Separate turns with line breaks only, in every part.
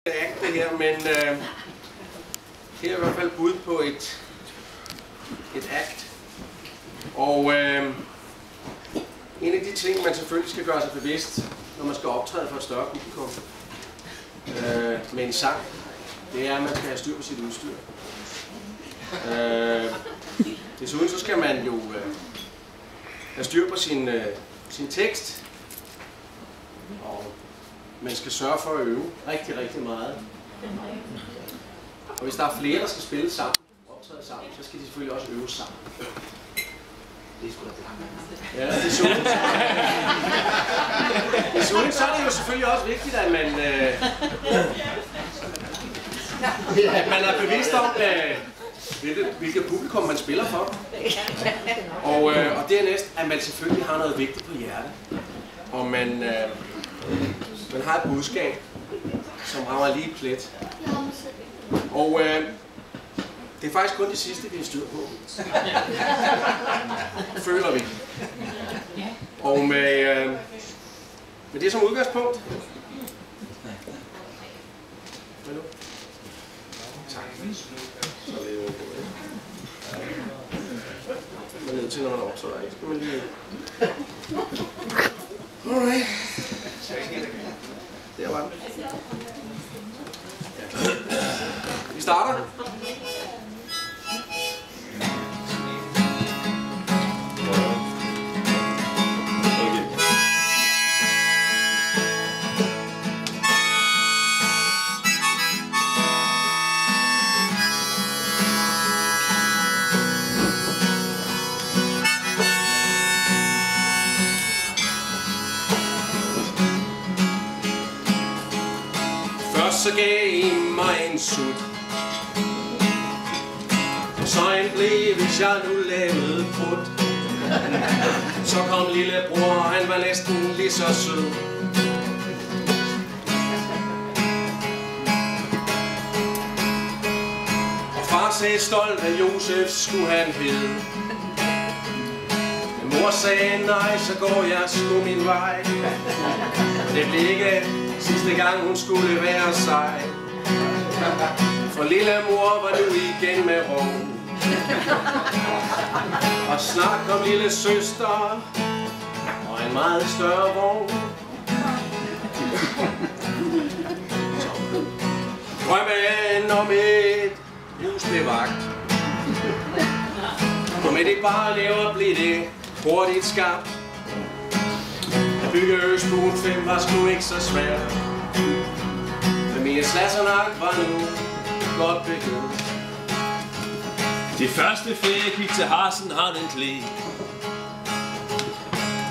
Act det her, men her er i hvert fald bud på et act. Og en af de ting, man selvfølgelig skal gøre sig bevidst, når man skal optræde for et større publikum med en sang, det er, at man skal have styr på sit udstyr. Desuden så skal man jo have styr på sin tekst, og man skal sørge for at øve rigtig, rigtig meget. Og hvis der er flere, der skal spille sammen, optræde sammen, så skal de selvfølgelig også øve sammen. Det er sgu da det. Ja, desuden så er det jo selvfølgelig også vigtigt, at man er bevidst om, hvilket publikum man spiller for. Og dernæst, at man selvfølgelig har noget vigtigt på hjertet. Og man har et budskab, som rammer lige plet. Og det er faktisk kun det sidste, vi er styr på. Føler vi. Og med det som udgangspunkt. Hvad nu? Tak. Så er det jo man er nødt til, når man optræder, ikke? Skal man lige... Alright. Der var den. Vi starter. Så gav I mig en sut, og så en blev, hvis jeg nu lavede prut. Så kom lillebror, han var næsten lige så sød. Og far sagde stolt, at Josef skulle han hedde. Men mor sagde nej, så går jeg sgu min vej. Det blev ikke sidste gang hun skulle være sej. For lille mor var nu igen med ro. Og snart kom lille søster og en meget større vogn. Drømmen om et hus blev vagt. Og med det bare lever blev det hurtigt skabt. At bygge Østbuen 5 var sgu ikke så svært. Familie Slassernak var nu godt begyndt.
De første ferie gik til Harsen Harden Klæ.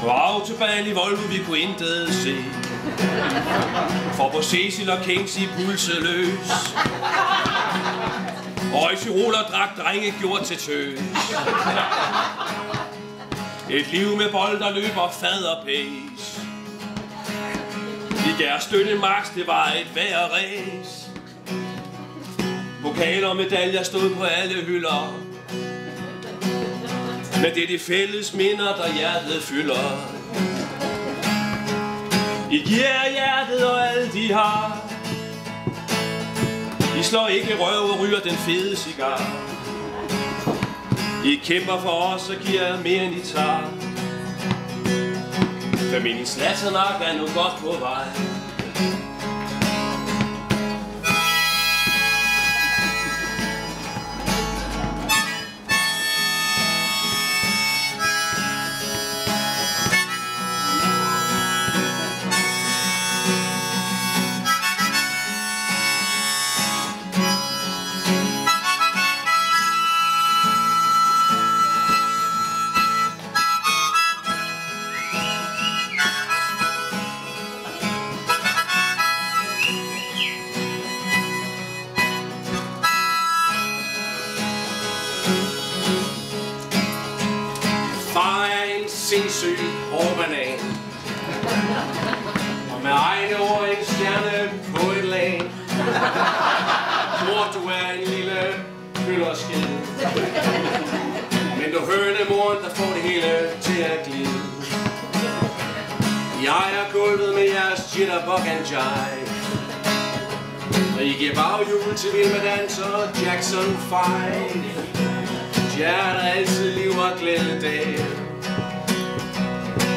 Og autobahn i Volvo vi kunne intet se. For på Cecil og Kings i pulseløs. Og i Tyroler drak drenge gjort til tøs. Et liv med bold, der løber fad og pæs. I Gærstøtte Max, det var et værre ræs. Pokaler og medaljer stod på alle hylder. Men det er de fælles minder, der hjertet fylder. I giver hjertet og alt de har. I slår ikke røv og ryger den fede cigar. I kæmper for os og giver mere end I tager. Familien Slassernak er nu godt på vej.
Sindssyg hårbanan. Og med egne ord en stjerne på et lag. Mor, du er en lille køllerskid. Men du hønemoren, der får det hele til at glide. Jeg er gulvet med jeres jitterbug and jive. Vi giver baghjul til Vilma Dans og Jackson 5. Hjertet altid liv og glæde dag.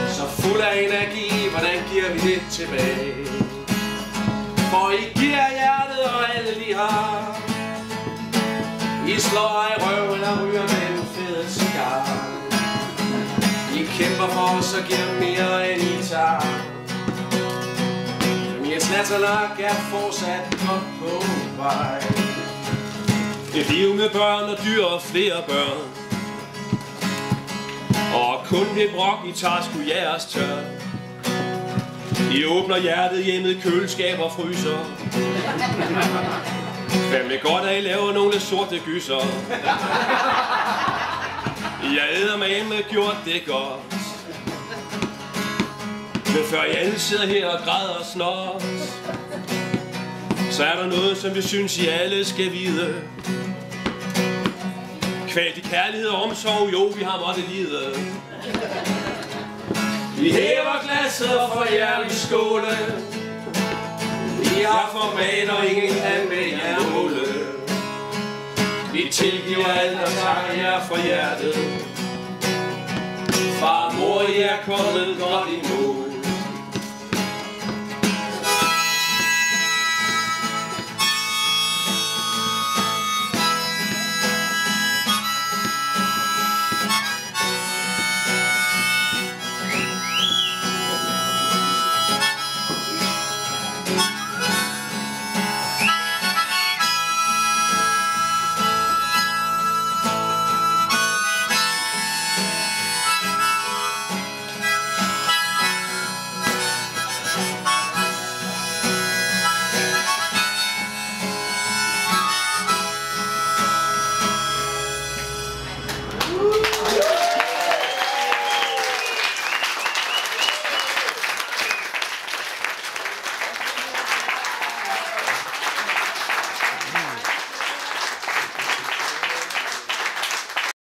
Så fuld af energi, hvordan giver vi det tilbage? For I giver hjertet og alle de har. I slår ej røv eller ryger med en fed cigar. I kæmper for os og giver mere end I tager. Familiens Natterlak er fortsat godt på vej.
Et liv med børn og dyr og flere børn. Og kun det brok, I tager, skulle jeres tør. I åbner hjertet hjemme, køleskab og fryser. Fandme godt, at I laver nogle sorte gyser. Jeg æder med gjort det godt. Men før I alle sidder her og græder og snot, så er der noget, som vi synes, I alle skal vide. Kvalt i kærlighed og omsorg, jo, vi har måttet lide. Vi hæver glasset og får jer i skåle. Vi har format og ingen kan med jer måle. Vi tilgiver alt og takker jer for hjertet. Far og mor, I er kommet godt i mål.